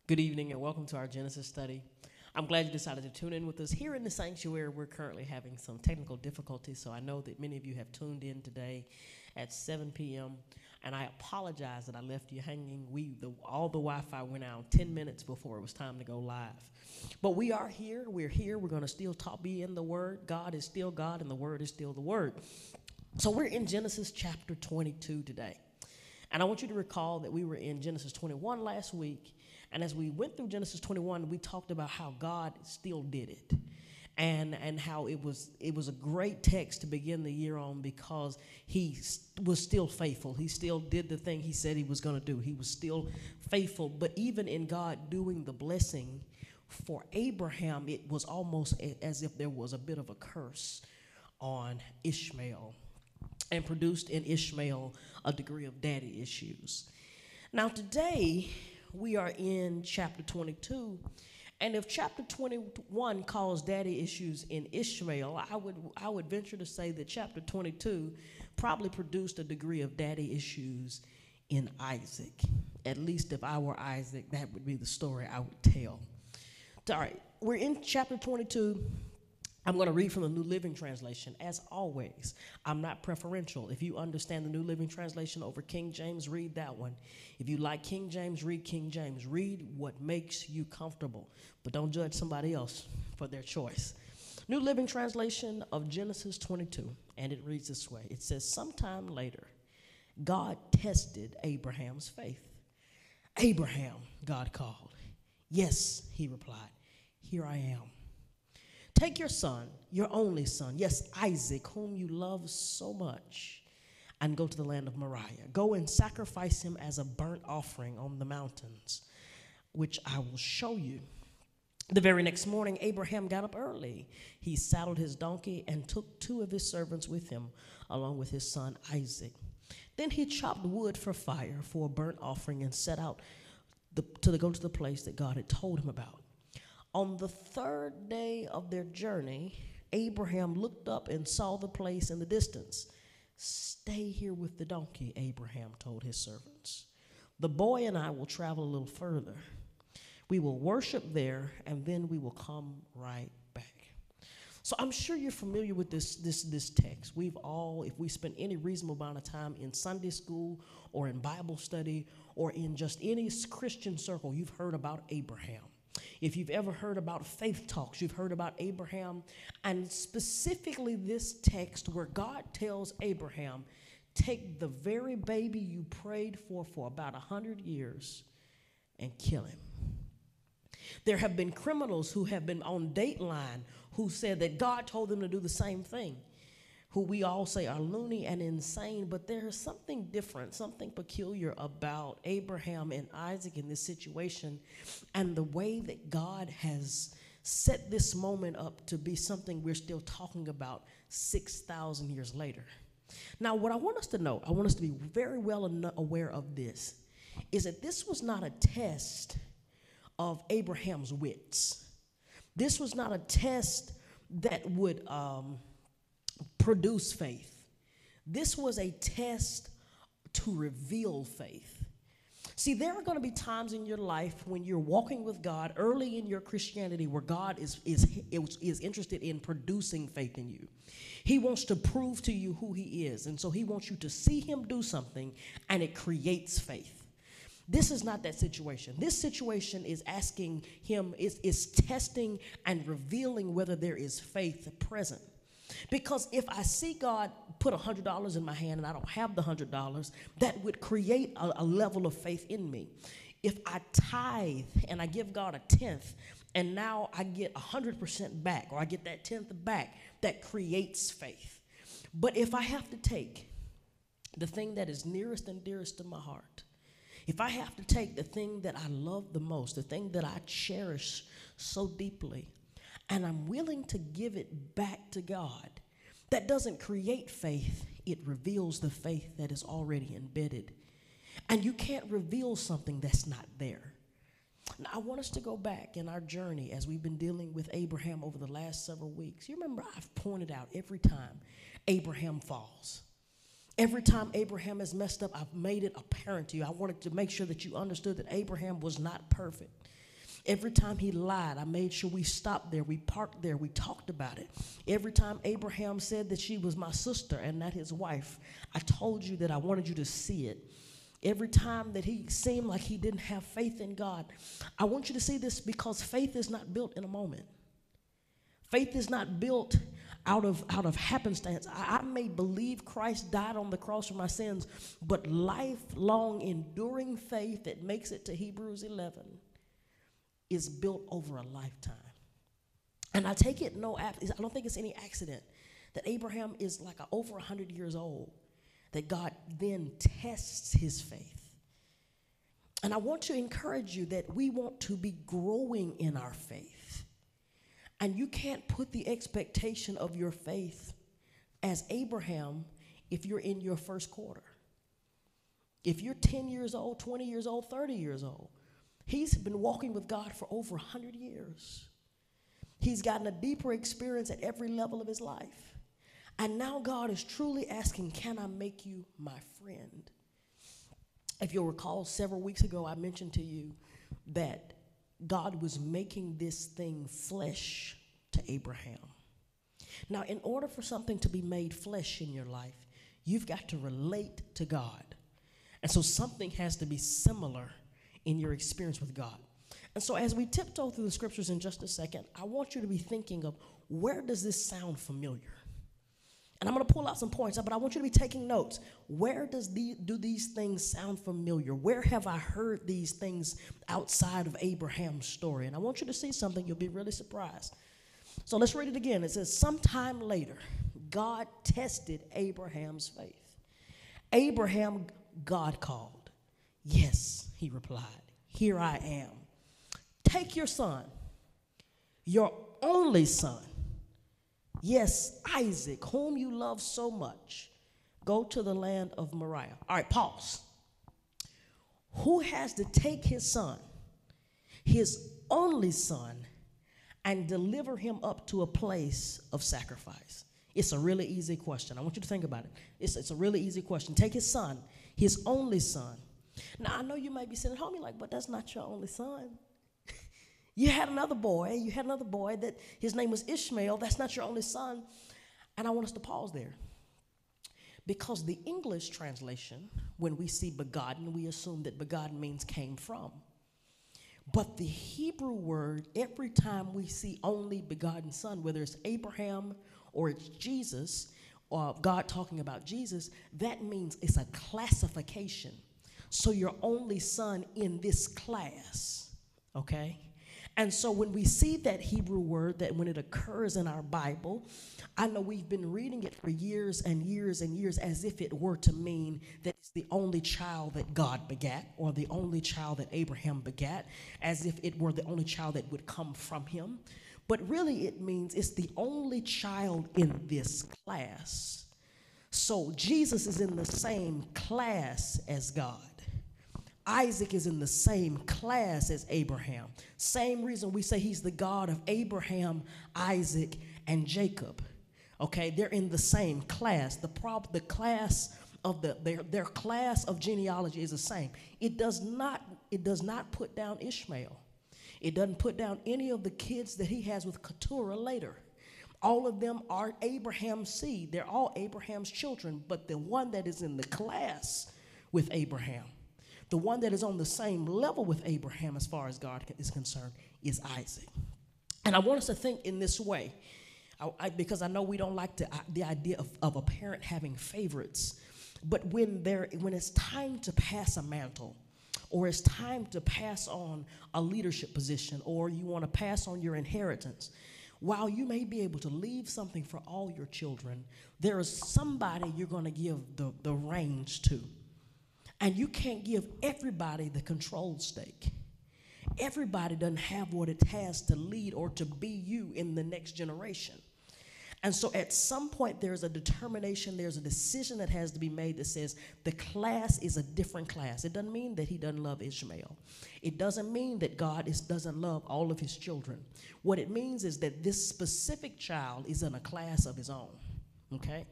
Good evening and welcome to our Genesis study. I'm glad you decided to tune in with us. Here in the sanctuary, we're currently having some technical difficulties, so I know that many of you have tuned in today at 7 p.m., and I apologize that I left you hanging. All the Wi-Fi went out 10 minutes before it was time to go live. But we are here. We're here. We're going to still be in the Word. God is still God, and the Word is still the Word. So we're in Genesis chapter 22 today. And I want you to recall that we were in Genesis 21 last week. And as we went through Genesis 21, we talked about how God still did it and how it was a great text to begin the year on because he was still faithful. He still did the thing he said he was going to do. He was still faithful. But even in God doing the blessing for Abraham, it was almost as if there was a bit of a curse on Ishmael and produced in Ishmael a degree of daddy issues. Now today, we are in chapter 22, and if chapter 21 caused daddy issues in Ishmael, I would venture to say that chapter 22 probably produced a degree of daddy issues in Isaac. At least if I were Isaac, that would be the story I would tell. All right, we're in chapter 22. I'm going to read from the New Living Translation. As always, I'm not preferential. If you understand the New Living Translation over King James, read that one. If you like King James, read King James. Read what makes you comfortable, but don't judge somebody else for their choice. New Living Translation of Genesis 22, and it reads this way. It says, sometime later, God tested Abraham's faith. Abraham, God called. Yes, he replied, here I am. Take your son, your only son, yes, Isaac, whom you love so much, and go to the land of Moriah. Go and sacrifice him as a burnt offering on the mountains, which I will show you. The very next morning, Abraham got up early. He saddled his donkey and took 2 of his servants with him, along with his son Isaac. Then he chopped wood for fire for a burnt offering and set out to go to the place that God had told him about. On the 3rd day of their journey, Abraham looked up and saw the place in the distance. Stay here with the donkey, Abraham told his servants. The boy and I will travel a little further. We will worship there, and then we will come right back. So I'm sure you're familiar with this text. We've all, if we spend any reasonable amount of time in Sunday school or in Bible study or in just any Christian circle, you've heard about Abraham. If you've ever heard about faith talks, you've heard about Abraham, and specifically this text where God tells Abraham, take the very baby you prayed for about 100 years and kill him. There have been criminals who have been on Dateline who said that God told them to do the same thing, who we all say are loony and insane, but there is something different, something peculiar about Abraham and Isaac in this situation and the way that God has set this moment up to be something we're still talking about 6,000 years later. Now, what I want us to know, I want us to be very well aware of this, is that this was not a test of Abraham's wits. This was not a test that would produce faith. This was a test to reveal faith. See, there are going to be times in your life when you're walking with God early in your Christianity where God is interested in producing faith in you. He wants to prove to you who he is, and so he wants you to see him do something, and it creates faith. This is not that situation. This situation is asking him, is testing and revealing whether there is faith present. Because if I see God put $100 in my hand and I don't have the $100, that would create a level of faith in me. If I tithe and I give God a 10th and now I get 100% back, or I get that 10th back, that creates faith. But if I have to take the thing that is nearest and dearest to my heart, if I have to take the thing that I love the most, the thing that I cherish so deeply, and I'm willing to give it back to God, that doesn't create faith. It reveals the faith that is already embedded. And you can't reveal something that's not there. Now, I want us to go back in our journey as we've been dealing with Abraham over the last several weeks. You remember I've pointed out every time Abraham falls. Every time Abraham has messed up, I've made it apparent to you. I wanted to make sure that you understood that Abraham was not perfect. Every time he lied, I made sure we stopped there, we parked there, we talked about it. Every time Abraham said that she was my sister and not his wife, I told you that I wanted you to see it. Every time that he seemed like he didn't have faith in God, I want you to see this, because faith is not built in a moment. Faith is not built out of happenstance. I may believe Christ died on the cross for my sins, but lifelong enduring faith that makes it to Hebrews 11 is built over a lifetime. And I take it I don't think it's any accident that Abraham is like over 100 years old, that God then tests his faith. And I want to encourage you that we want to be growing in our faith. And you can't put the expectation of your faith as Abraham if you're in your first quarter. If you're 10 years old, 20 years old, 30 years old, he's been walking with God for over 100 years. He's gotten a deeper experience at every level of his life. And now God is truly asking, can I make you my friend? If you'll recall, several weeks ago, I mentioned to you that God was making this thing flesh to Abraham. Now, in order for something to be made flesh in your life, you've got to relate to God. And so something has to be similar in your experience with God. And so as we tiptoe through the scriptures in just a second, I want you to be thinking of, where does this sound familiar? And I'm going to pull out some points, but I want you to be taking notes. Where do these things sound familiar? Where have I heard these things outside of Abraham's story? And I want you to see something. You'll be really surprised. So let's read it again. It says, sometime later, God tested Abraham's faith. Abraham, God called. Yes, he replied. Here I am. Take your son, your only son. Yes, Isaac, whom you love so much. Go to the land of Moriah. All right, pause. Who has to take his son, his only son, and deliver him up to a place of sacrifice? It's a really easy question. I want you to think about it. It's a really easy question. Take his son, his only son. Now, I know you might be sitting at home, you're like, but that's not your only son. You had another boy that his name was Ishmael. That's not your only son. And I want us to pause there. Because the English translation, when we see begotten, we assume that begotten means came from. But the Hebrew word, every time we see only begotten son, whether it's Abraham or it's Jesus, or God talking about Jesus, that means it's a classification. So your only son in this class, okay? And so when we see that Hebrew word, that when it occurs in our Bible, I know we've been reading it for years and years and years as if it were to mean that it's the only child that God begat, or the only child that Abraham begat, as if it were the only child that would come from him. But really it means it's the only child in this class. So Jesus is in the same class as God. Isaac is in the same class as Abraham. Same reason we say he's the God of Abraham, Isaac, and Jacob. Okay, they're in the same class. The class of their class of genealogy is the same. It does not put down Ishmael. It doesn't put down any of the kids that he has with Keturah later. All of them are Abraham's seed. They're all Abraham's children, but the one that is in the class with Abraham, the one that is on the same level with Abraham as far as God is concerned, is Isaac. And I want us to think in this way, because I know we don't like the idea of a parent having favorites. But when it's time to pass a mantle, or it's time to pass on a leadership position, or you want to pass on your inheritance, while you may be able to leave something for all your children, there is somebody you're going to give the reins to. And you can't give everybody the control stake. Everybody doesn't have what it has to lead or to be you in the next generation. And so at some point there's a determination, there's a decision that has to be made that says the class is a different class. It doesn't mean that he doesn't love Ishmael. It doesn't mean that God doesn't love all of his children. What it means is that this specific child is in a class of his own, okay?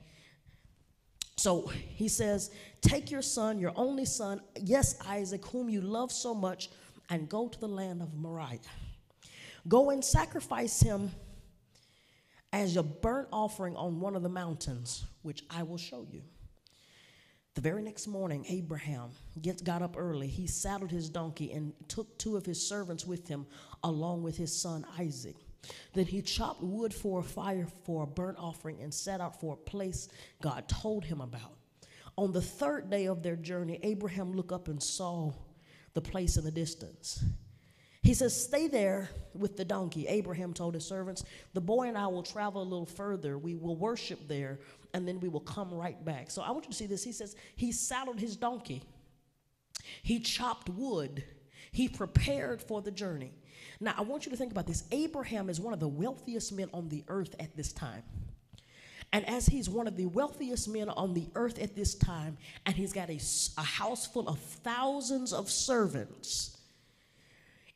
So he says, take your son, your only son, yes, Isaac, whom you love so much, and go to the land of Moriah. Go and sacrifice him as your burnt offering on one of the mountains, which I will show you. The very next morning, Abraham got up early. He saddled his donkey and took 2 of his servants with him, along with his son Isaac. Then he chopped wood for a fire for a burnt offering and set out for a place God told him about. On the 3rd day of their journey, Abraham looked up and saw the place in the distance. He says, "Stay there with the donkey." Abraham told his servants, "The boy and I will travel a little further. We will worship there, and then we will come right back." So I want you to see this. He says he saddled his donkey. He chopped wood. He prepared for the journey. Now, I want you to think about this. Abraham is one of the wealthiest men on the earth at this time. And as he's one of the wealthiest men on the earth at this time, and he's got a house full of thousands of servants,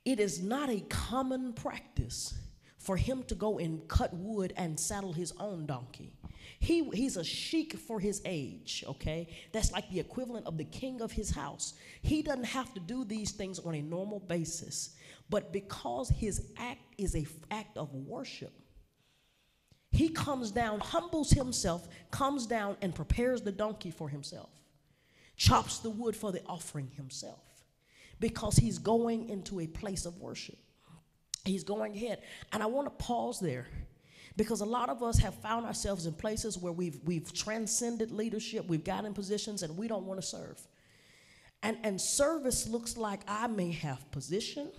it is not a common practice for him to go and cut wood and saddle his own donkey. He's a sheik for his age, okay? That's like the equivalent of the king of his house. He doesn't have to do these things on a normal basis. But because his act is an act of worship, he comes down, humbles himself, comes down and prepares the donkey for himself, chops the wood for the offering himself, because he's going into a place of worship. He's going ahead. And I want to pause there, because a lot of us have found ourselves in places where we've transcended leadership, we've gotten positions, and we don't want to serve. And service looks like I may have position,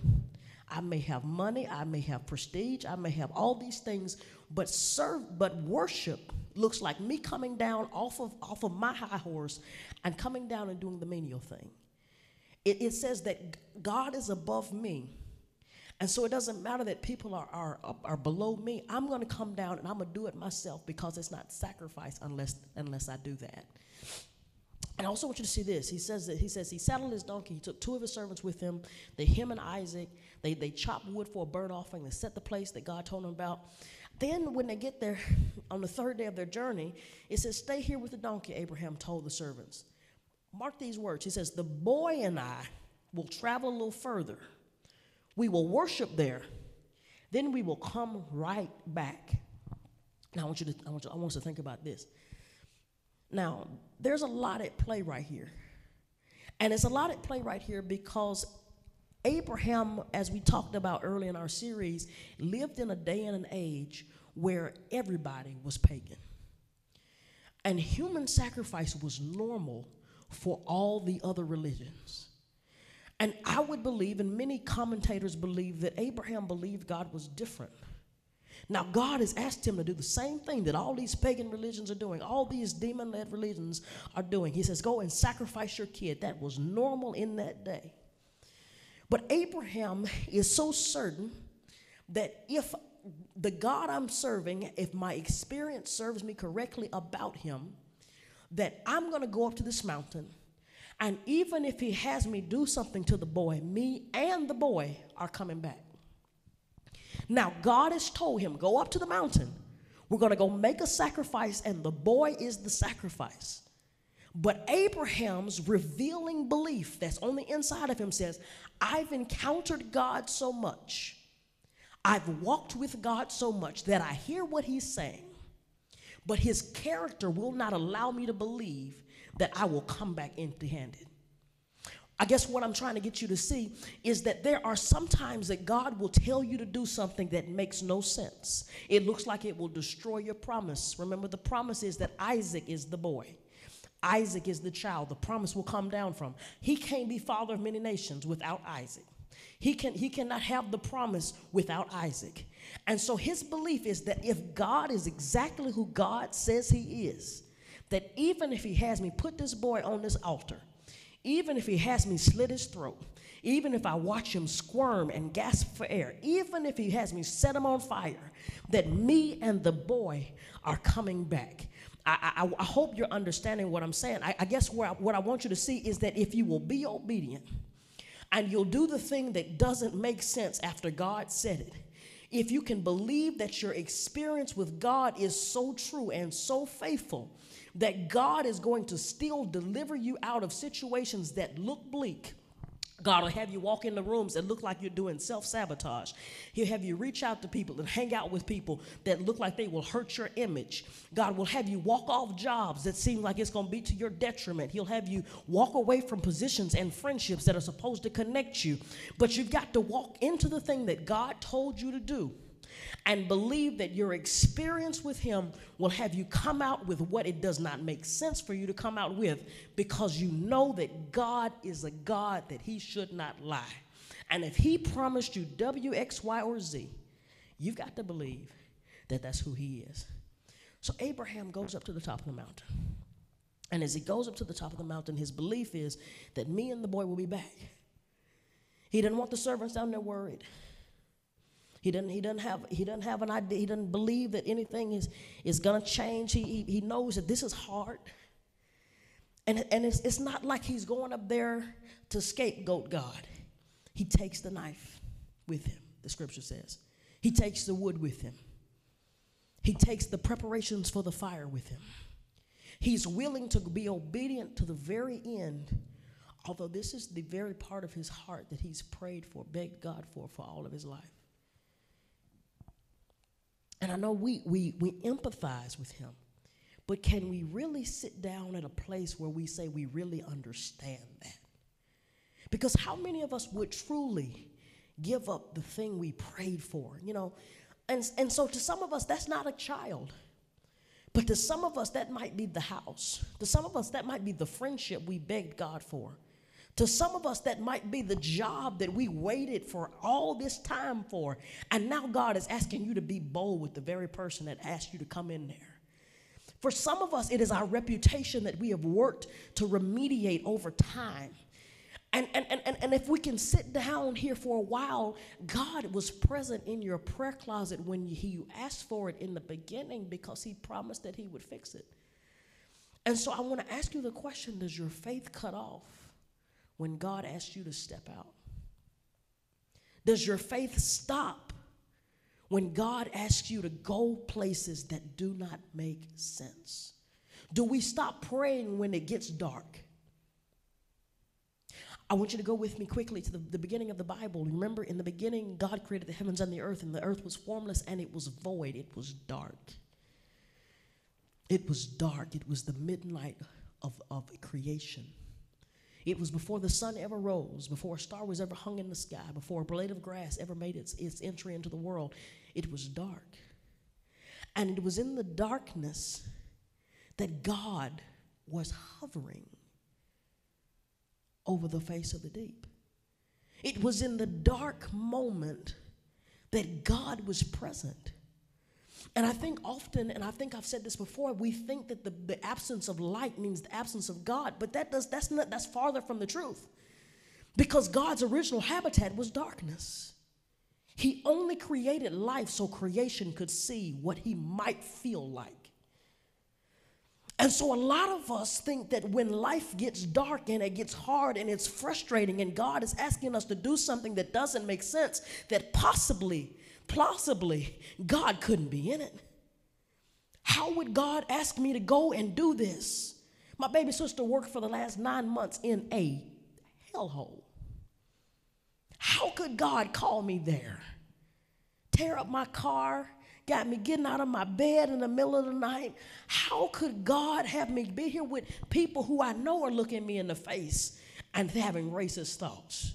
I may have money, I may have prestige, I may have all these things, but worship looks like me coming down off of my high horse and coming down and doing the menial thing. It says that God is above me. And so it doesn't matter that people are below me. I'm going to come down and I'm going to do it myself, because it's not sacrifice unless I do that. And I also want you to see this. He says he saddled his donkey. He took 2 of his servants with him. Him and Isaac, they chopped wood for a burnt offering. They set the place that God told them about. Then when they get there on the 3rd day of their journey, it says, "Stay here with the donkey," Abraham told the servants. Mark these words. He says, "The boy and I will travel a little further. We will worship there. Then we will come right back." Now I want us to think about this. Now, there's a lot at play right here. And it's a lot at play right here because Abraham, as we talked about early in our series, lived in a day and an age where everybody was pagan. And human sacrifice was normal for all the other religions. And I would believe, and many commentators believe, that Abraham believed God was different. Now, God has asked him to do the same thing that all these pagan religions are doing, all these demon-led religions are doing. He says, "Go and sacrifice your kid." That was normal in that day. But Abraham is so certain that if the God I'm serving, if my experience serves me correctly about him, that I'm going to go up to this mountain, and even if he has me do something to the boy, me and the boy are coming back. Now, God has told him, "Go up to the mountain. We're going to go make a sacrifice, and the boy is the sacrifice." But Abraham's revealing belief that's on the inside of him says, "I've encountered God so much, I've walked with God so much that I hear what he's saying, but his character will not allow me to believe that I will come back empty-handed." I guess what I'm trying to get you to see is that there are some times that God will tell you to do something that makes no sense. It looks like it will destroy your promise. Remember, the promise is that Isaac is the boy. Isaac is the child the promise will come down from. He can't be father of many nations without Isaac. He cannot have the promise without Isaac. And so his belief is that if God is exactly who God says he is, that even if he has me put this boy on this altar, even if he has me slit his throat, even if I watch him squirm and gasp for air, even if he has me set him on fire, that me and the boy are coming back. I hope you're understanding what I'm saying. I guess what I want you to see is that if you will be obedient and you'll do the thing that doesn't make sense after God said it, if you can believe that your experience with God is so true and so faithful that God is going to still deliver you out of situations that look bleak, God will have you walk in the rooms that look like you're doing self-sabotage. He'll have you reach out to people and hang out with people that look like they will hurt your image. God will have you walk off jobs that seem like it's going to be to your detriment. He'll have you walk away from positions and friendships that are supposed to connect you. But you've got to walk into the thing that God told you to do and believe that your experience with him will have you come out with what it does not make sense for you to come out with, because you know that God is a God that he should not lie. And if he promised you W, X, Y, or Z, you've got to believe that that's who he is. So Abraham goes up to the top of the mountain. And as he goes up to the top of the mountain, his belief is that me and the boy will be back. He didn't want the servants down there worried. He doesn't have an idea. He doesn't believe that anything is going to change. He knows that this is hard. And it's not like he's going up there to scapegoat God. He takes the knife with him, the scripture says. He takes the wood with him. He takes the preparations for the fire with him. He's willing to be obedient to the very end, although this is the very part of his heart that he's prayed for, begged God for all of his life. And I know we empathize with him, but can we really sit down at a place where we say we really understand that? Because how many of us would truly give up the thing we prayed for, you know? And so to some of us, that's not a child. But to some of us, that might be the house. To some of us, that might be the friendship we begged God for. To some of us, that might be the job that we waited for all this time for. And now God is asking you to be bold with the very person that asked you to come in there. For some of us, it is our reputation that we have worked to remediate over time. And if we can sit down here for a while, God was present in your prayer closet when you asked for it in the beginning, because he promised that he would fix it. And so I want to ask you the question, does your faith cut off when God asks you to step out? Does your faith stop when God asks you to go places that do not make sense? Do we stop praying when it gets dark? I want you to go with me quickly to the beginning of the Bible. Remember, in the beginning, God created the heavens and the earth was formless and it was void. It was dark. It was dark. It was the midnight of creation. It was before the sun ever rose, before a star was ever hung in the sky, before a blade of grass ever made its entry into the world. It was dark. And it was in the darkness that God was hovering over the face of the deep. It was in the dark moment that God was present. And I think often, and I think I've said this before, we think that the absence of light means the absence of God, but that's farther from the truth. Because God's original habitat was darkness. He only created life so creation could see what he might feel like. And so a lot of us think that when life gets dark and it gets hard and it's frustrating and God is asking us to do something that doesn't make sense, that plausibly, God couldn't be in it. How would God ask me to go and do this? My baby sister worked for the last 9 months in a hellhole. How could God call me there? Tear up my car, got me getting out of my bed in the middle of the night. How could God have me be here with people who I know are looking me in the face and having racist thoughts?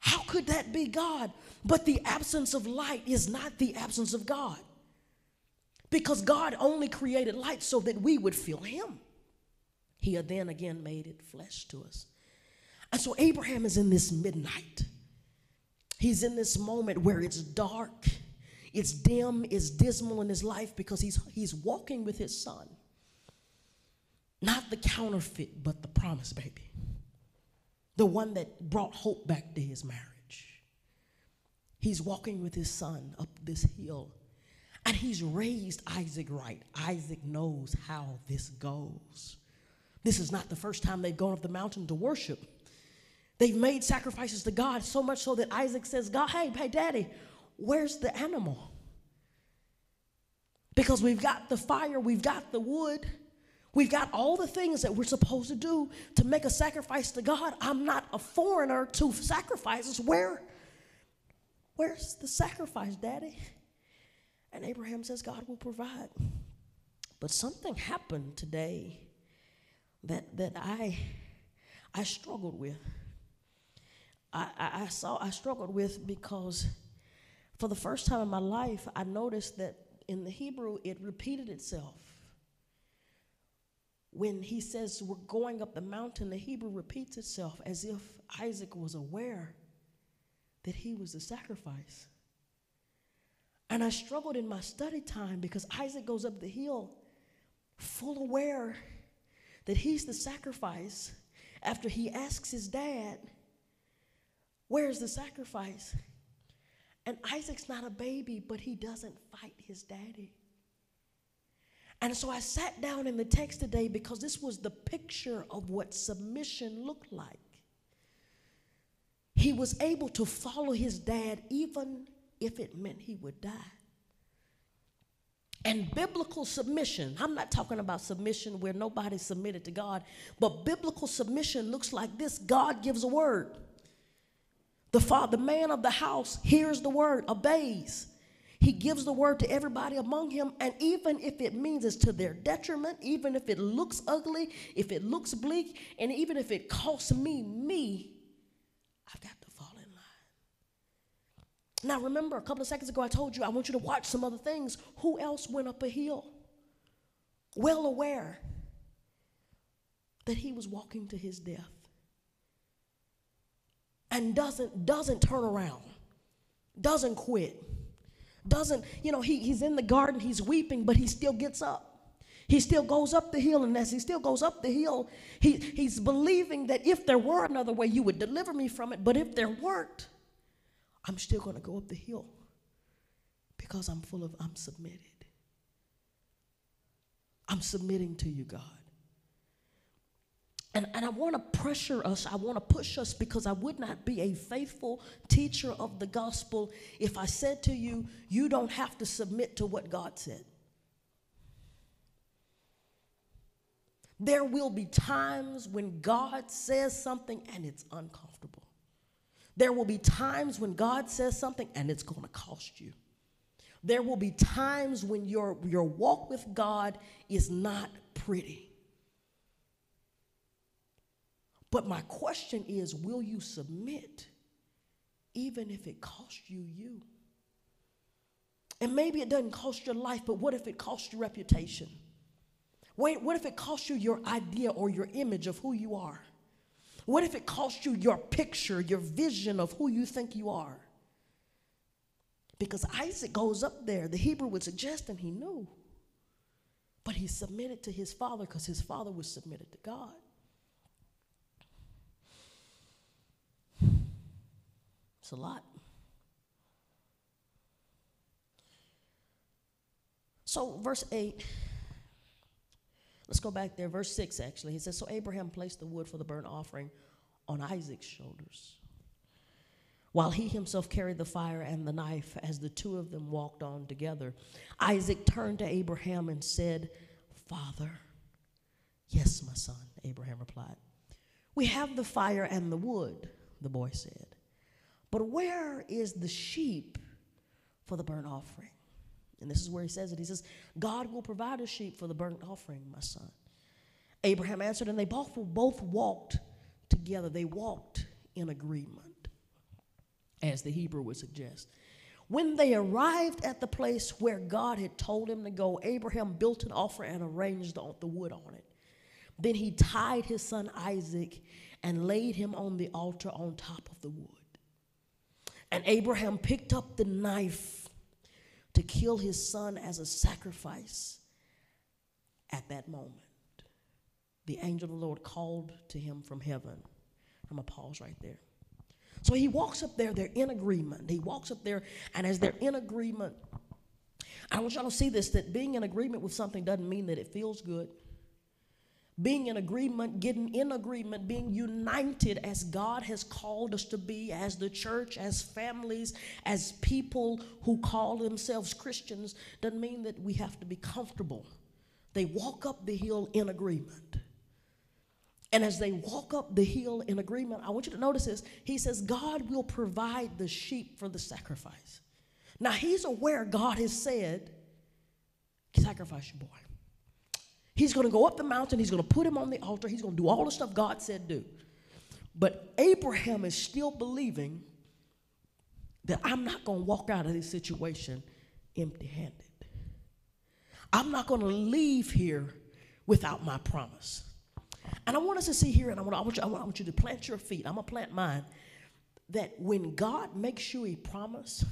How could that be God? But the absence of light is not the absence of God. Because God only created light so that we would feel him. He had then again made it flesh to us. And so Abraham is in this midnight. He's in this moment where it's dark, it's dim, it's dismal in his life, because he's walking with his son. Not the counterfeit, but the promise baby. The one that brought hope back to his marriage. He's walking with his son up this hill, and he's raised Isaac right. Isaac knows how this goes. This is not the first time they've gone up the mountain to worship. They've made sacrifices to God, so much so that Isaac says, God, hey, Daddy, where's the animal? Because we've got the fire, we've got the wood, We've got all the things that we're supposed to do to make a sacrifice to God. I'm not a foreigner to sacrifices. Where's the sacrifice, Daddy? And Abraham says, God will provide. But something happened today that I struggled with. I struggled with because for the first time in my life, I noticed that in the Hebrew, it repeated itself. When he says we're going up the mountain, the Hebrew repeats itself as if Isaac was aware that he was the sacrifice. And I struggled in my study time because Isaac goes up the hill full aware that he's the sacrifice after he asks his dad, where's the sacrifice? And Isaac's not a baby, but he doesn't fight his daddy. And so I sat down in the text today because this was the picture of what submission looked like. He was able to follow his dad even if it meant he would die. And biblical submission, I'm not talking about submission where nobody's submitted to God, but biblical submission looks like this. God gives a word. The man of the house hears the word, obeys. He gives the word to everybody among him, and even if it means it's to their detriment, even if it looks ugly, if it looks bleak, and even if it costs me, I've got to fall in line. Now remember, a couple of seconds ago I told you I want you to watch some other things. Who else went up a hill? Well aware that he was walking to his death. And doesn't turn around, doesn't quit. He's in the garden, he's weeping, but he still gets up. He still goes up the hill, and as he still goes up the hill, he's believing that if there were another way, you would deliver me from it. But if there weren't, I'm still going to go up the hill because I'm submitted. I'm submitting to you, God. And I want to pressure us, I want to push us, because I would not be a faithful teacher of the gospel if I said to you, you don't have to submit to what God said. There will be times when God says something and it's uncomfortable. There will be times when God says something and it's going to cost you. There will be times when your walk with God is not pretty. But my question is, will you submit even if it costs you? And maybe it doesn't cost your life, but what if it costs your reputation? What if it costs you your idea or your image of who you are? What if it costs you your picture, your vision of who you think you are? Because Isaac goes up there, the Hebrew would suggest, and he knew. But he submitted to his father because his father was submitted to God. It's a lot. So verse 8, let's go back there. Verse 6, actually. He says, so Abraham placed the wood for the burnt offering on Isaac's shoulders, while he himself carried the fire and the knife. As the two of them walked on together, Isaac turned to Abraham and said, Father. Yes, my son, Abraham replied. We have the fire and the wood, the boy said. But where is the sheep for the burnt offering? And this is where he says it. He says, God will provide a sheep for the burnt offering, my son. Abraham answered, and they both walked together. They walked in agreement, as the Hebrew would suggest. When they arrived at the place where God had told him to go, Abraham built an altar and arranged the wood on it. Then he tied his son Isaac and laid him on the altar on top of the wood. And Abraham picked up the knife to kill his son as a sacrifice. At that moment, the angel of the Lord called to him from heaven. I'm going to pause right there. So he walks up there, they're in agreement. He walks up there, and as they're in agreement, I want y'all to see this, that being in agreement with something doesn't mean that it feels good. Being in agreement, getting in agreement, being united as God has called us to be, as the church, as families, as people who call themselves Christians, doesn't mean that we have to be comfortable. They walk up the hill in agreement. And as they walk up the hill in agreement, I want you to notice this. He says, God will provide the sheep for the sacrifice. Now, he's aware God has said, sacrifice your boy. He's going to go up the mountain. He's going to put him on the altar. He's going to do all the stuff God said do. But Abraham is still believing that I'm not going to walk out of this situation empty-handed. I'm not going to leave here without my promise. And I want us to see here, and I want you to plant your feet. I'm going to plant mine. That when God makes you a promise,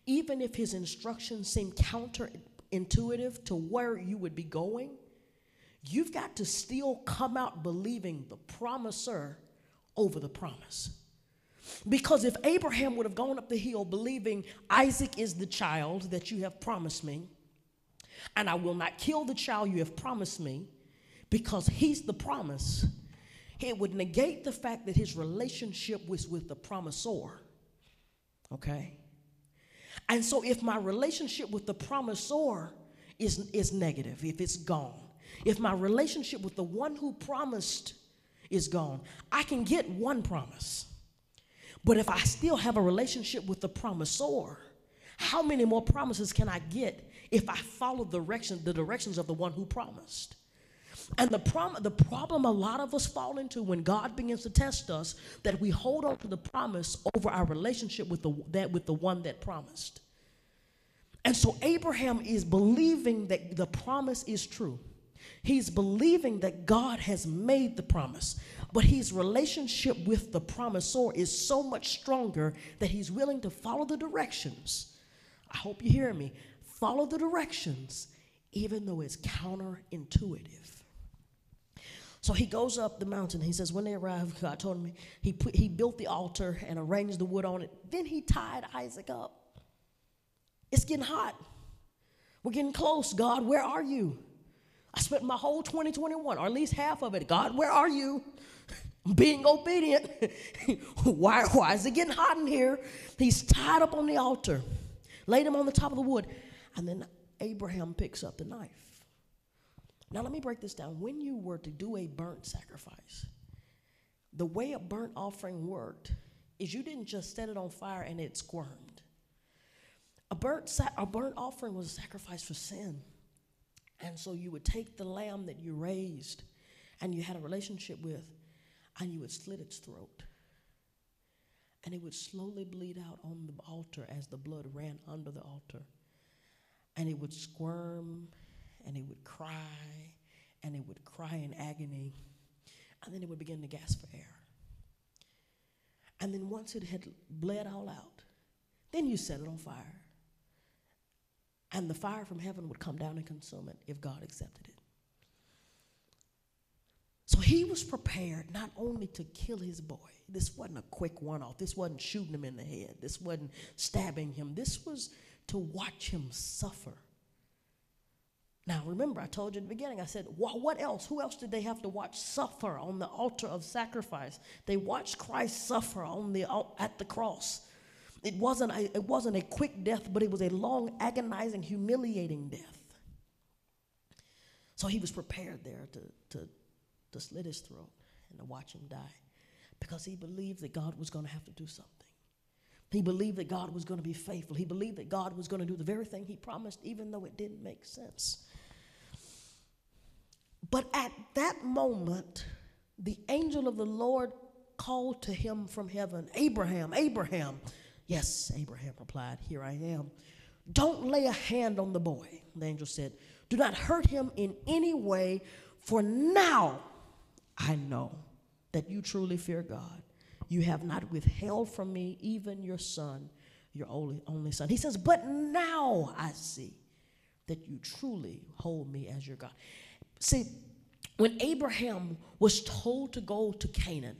even if his instructions seem counterintuitive to where you would be going, you've got to still come out believing the promiser over the promise. Because if Abraham would have gone up the hill believing Isaac is the child that you have promised me, and I will not kill the child you have promised me, because he's the promise, it would negate the fact that his relationship was with the promisor. Okay? And so if my relationship with the promisor is negative, if it's gone, if my relationship with the one who promised is gone, I can get one promise. But if I still have a relationship with the promisor, how many more promises can I get if I follow the directions of the one who promised? And the problem a lot of us fall into when God begins to test us, that we hold on to the promise over our relationship with the one that promised. And so Abraham is believing that the promise is true. He's believing that God has made the promise, but his relationship with the promisor is so much stronger that he's willing to follow the directions. I hope you hear me. Follow the directions, even though it's counterintuitive. So he goes up the mountain. He says when they arrived, God told me, he built the altar and arranged the wood on it. Then he tied Isaac up. It's getting hot. We're getting close. God, where are you? I spent my whole 2021, or at least half of it. God, where are you? I'm being obedient. Why is it getting hot in here? He's tied up on the altar, laid him on the top of the wood. And then Abraham picks up the knife. Now, let me break this down. When you were to do a burnt sacrifice, the way a burnt offering worked is you didn't just set it on fire and it squirmed. A burnt offering was a sacrifice for sin. And so you would take the lamb that you raised and you had a relationship with, and you would slit its throat. And it would slowly bleed out on the altar as the blood ran under the altar. And it would squirm, and it would cry in agony, and then it would begin to gasp for air. And then once it had bled all out, then you set it on fire. And the fire from heaven would come down and consume it if God accepted it. So he was prepared not only to kill his boy. This wasn't a quick one-off. This wasn't shooting him in the head. This wasn't stabbing him. This was to watch him suffer. Now, remember, I told you at the beginning, I said, what else? Who else did they have to watch suffer on the altar of sacrifice? They watched Christ suffer at the cross. It wasn't a quick death, but it was a long, agonizing, humiliating death. So he was prepared there to slit his throat and to watch him die, because he believed that God was going to have to do something. He believed that God was going to be faithful. He believed that God was going to do the very thing he promised, even though it didn't make sense. But at that moment, the angel of the Lord called to him from heaven, Abraham, Abraham. Yes, Abraham replied, here I am. Don't lay a hand on the boy, the angel said. Do not hurt him in any way, for now I know that you truly fear God. You have not withheld from me even your son, your only son. He says, but now I see that you truly hold me as your God. See, when Abraham was told to go to Canaan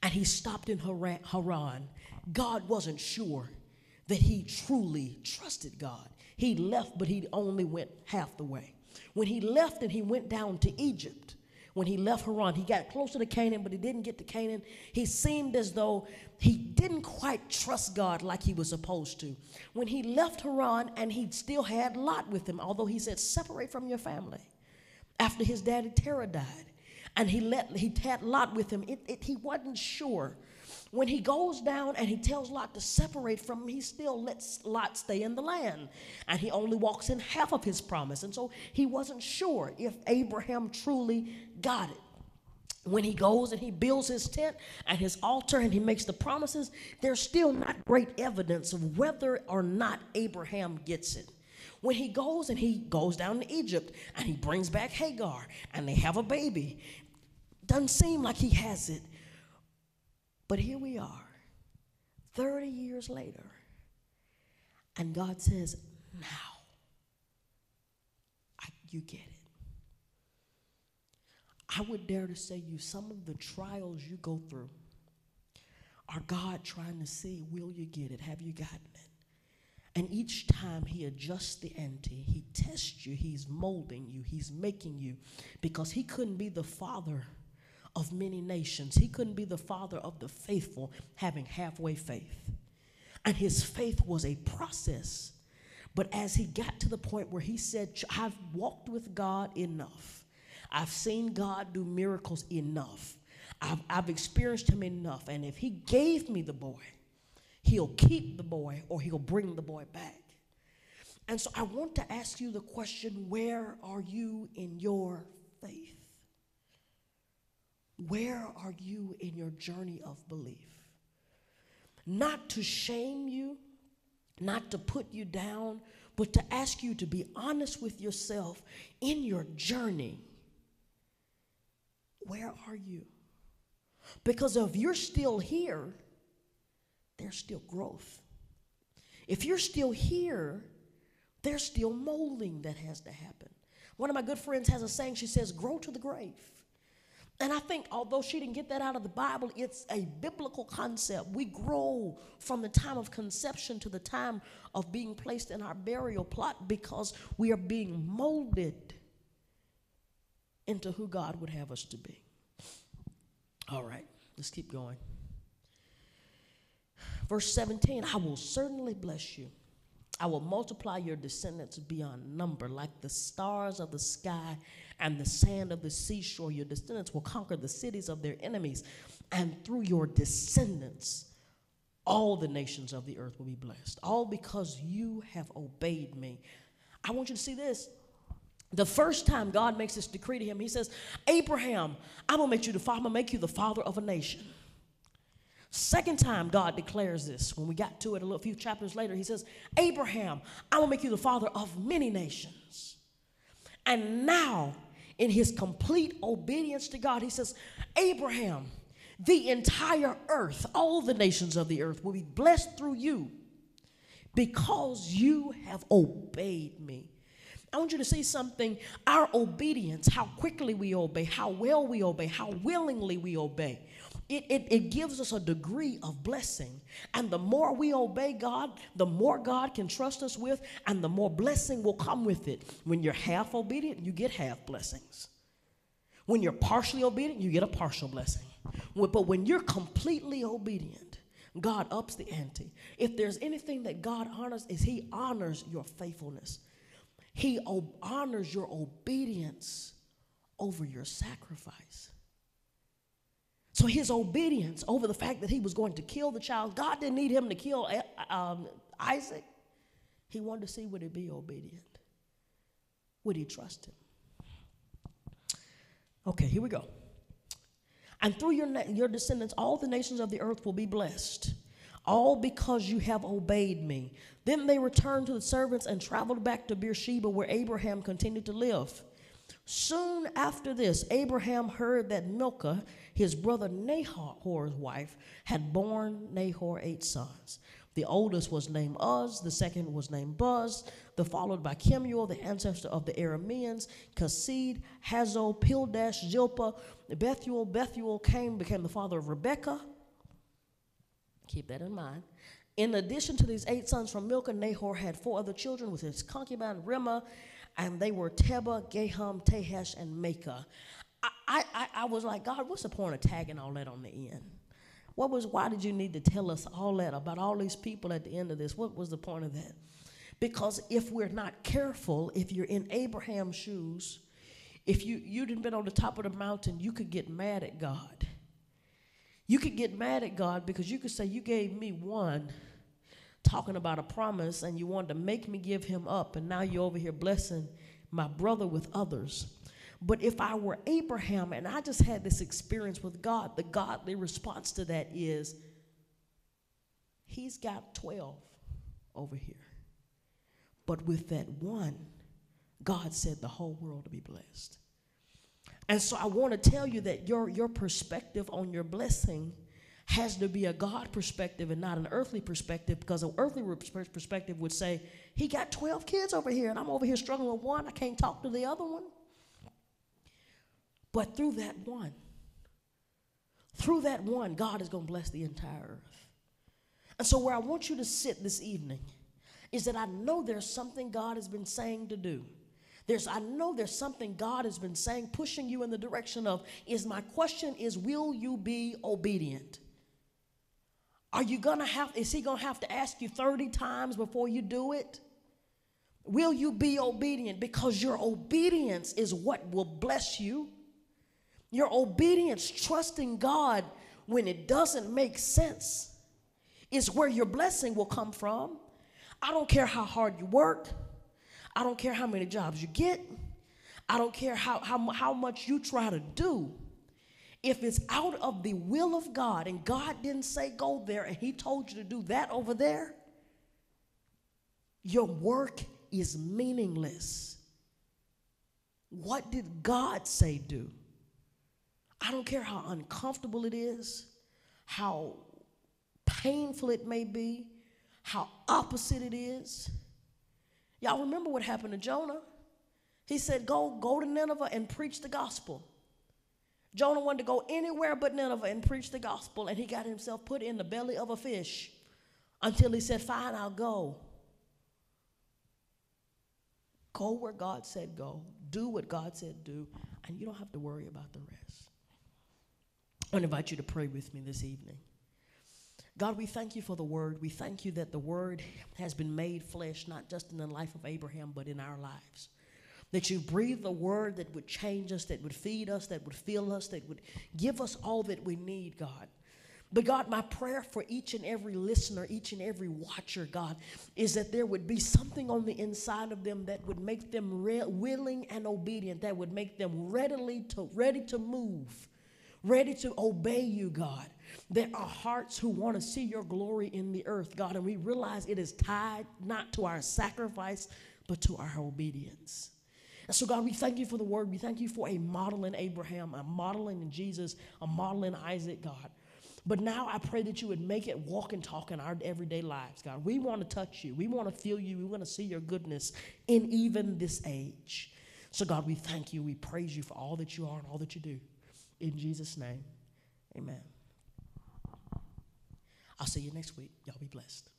and he stopped in Haran, God wasn't sure that he truly trusted God. He left, but he only went half the way. When he left and he went down to Egypt, when he left Haran, he got closer to Canaan, but he didn't get to Canaan. He seemed as though he didn't quite trust God like he was supposed to. When he left Haran, and he still had Lot with him, although he said, separate from your family. after his daddy Terah died. And he had Lot with him. He wasn't sure. When he goes down and he tells Lot to separate from him, he still lets Lot stay in the land. And he only walks in half of his promise. And so he wasn't sure if Abraham truly got it. When he goes and he builds his tent and his altar and he makes the promises, there's still not great evidence of whether or not Abraham gets it. When he goes down to Egypt and he brings back Hagar and they have a baby, doesn't seem like he has it. But here we are, 30 years later, and God says, now, you get it. I would dare to say you, some of the trials you go through are God trying to see, will you get it? Have you gotten it? And each time he adjusts the ante, he tests you, he's molding you, he's making you, because he couldn't be the father of many nations. He couldn't be the father of the faithful having halfway faith. And his faith was a process. But as he got to the point where he said, I've walked with God enough. I've seen God do miracles enough. I've experienced him enough. And if he gave me the boy, he'll keep the boy or he'll bring the boy back. And so I want to ask you the question, where are you in your faith? Where are you in your journey of belief? Not to shame you, not to put you down, but to ask you to be honest with yourself in your journey. Where are you? Because if you're still here, there's still growth. If you're still here, there's still molding that has to happen. One of my good friends has a saying, she says, grow to the grave. And I think although she didn't get that out of the Bible, it's a biblical concept. We grow from the time of conception to the time of being placed in our burial plot because we are being molded into who God would have us to be. All right, let's keep going. Verse 17, I will certainly bless you. I will multiply your descendants beyond number, like the stars of the sky and the sand of the seashore. Your descendants will conquer the cities of their enemies, and through your descendants, all the nations of the earth will be blessed. All because you have obeyed me. I want you to see this. The first time God makes this decree to him, he says, Abraham, I'm going to make you the father. I'm going to make you the father of a nation. Second time God declares this, when we got to it a few chapters later, he says, Abraham, I'm going to make you the father of many nations. And now, in his complete obedience to God, he says, Abraham, the entire earth, all the nations of the earth will be blessed through you because you have obeyed me. I want you to see something. Our obedience, how quickly we obey, how well we obey, how willingly we obey, it gives us a degree of blessing. And the more we obey God, the more God can trust us with, and the more blessing will come with it. When you're half obedient, you get half blessings. When you're partially obedient, you get a partial blessing. But when you're completely obedient, God ups the ante. If there's anything that God honors, is he honors your faithfulness. He honors your obedience over your sacrifice. So his obedience over the fact that he was going to kill the child, God didn't need him to kill Isaac. He wanted to see, would he be obedient? Would he trust him? Okay, here we go. And through your descendants, all the nations of the earth will be blessed, all because you have obeyed me. Then they returned to the servants and traveled back to Beersheba, where Abraham continued to live. Soon after this, Abraham heard that Milcah, his brother Nahor's wife, had borne Nahor 8 sons. The oldest was named Uz, the second was named Buz, followed by Kemuel, the ancestor of the Arameans, Kasid, Hazo, Pildash, Zilpah, Bethuel. Bethuel became the father of Rebekah. Keep that in mind. In addition to these 8 sons from Milcah, Nahor had 4 other children with his concubine Rimmah, and they were Tebah, Gaham, Tahash, and Maacah. I was like, God, what's the point of tagging all that on the end? Why did you need to tell us all that about all these people at the end of this? What was the point of that? Because if we're not careful, if you're in Abraham's shoes, If you done been on the top of the mountain, you could get mad at God. You could get mad at God because you could say, you gave me one, talking about a promise, and you wanted to make me give him up, and now you're over here blessing my brother with others. But if I were Abraham and I just had this experience with God, the godly response to that is, he's got 12 over here. But with that one, God said the whole world to be blessed. And so I want to tell you that your perspective on your blessing has to be a God perspective and not an earthly perspective, because an earthly perspective would say, he got 12 kids over here and I'm over here struggling with one. I can't talk to the other one. But through that one, God is going to bless the entire earth. And so where I want you to sit this evening is that I know there's something God has been saying to do. I know there's something God has been saying, pushing you in the direction of, my question is, will you be obedient? Is he going to have to ask you 30 times before you do it? Will you be obedient? Because your obedience is what will bless you. Your obedience, trusting God when it doesn't make sense, is where your blessing will come from. I don't care how hard you work. I don't care how many jobs you get. I don't care how much you try to do. If it's out of the will of God and God didn't say go there and he told you to do that over there, your work is meaningless. What did God say do? I don't care how uncomfortable it is, how painful it may be, how opposite it is. Y'all remember what happened to Jonah? He said, go to Nineveh and preach the gospel. Jonah wanted to go anywhere but Nineveh and preach the gospel, and he got himself put in the belly of a fish until he said, fine, I'll go. Go where God said go. Do what God said do, and you don't have to worry about the rest. I want to invite you to pray with me this evening. God, we thank you for the word. We thank you that the word has been made flesh, not just in the life of Abraham, but in our lives. That you breathed a word that would change us, that would feed us, that would fill us, that would give us all that we need, God. But God, my prayer for each and every listener, each and every watcher, God, is that there would be something on the inside of them that would make them willing and obedient, that would make them ready to move, ready to obey you, God. There are hearts who want to see your glory in the earth, God, and we realize it is tied not to our sacrifice, but to our obedience. And so, God, we thank you for the word. We thank you for a model in Abraham, a model in Jesus, a model in Isaac, God. But now I pray that you would make it walk and talk in our everyday lives, God. We want to touch you. We want to feel you. We want to see your goodness in even this age. So, God, we thank you. We praise you for all that you are and all that you do. In Jesus' name, amen. I'll see you next week. Y'all be blessed.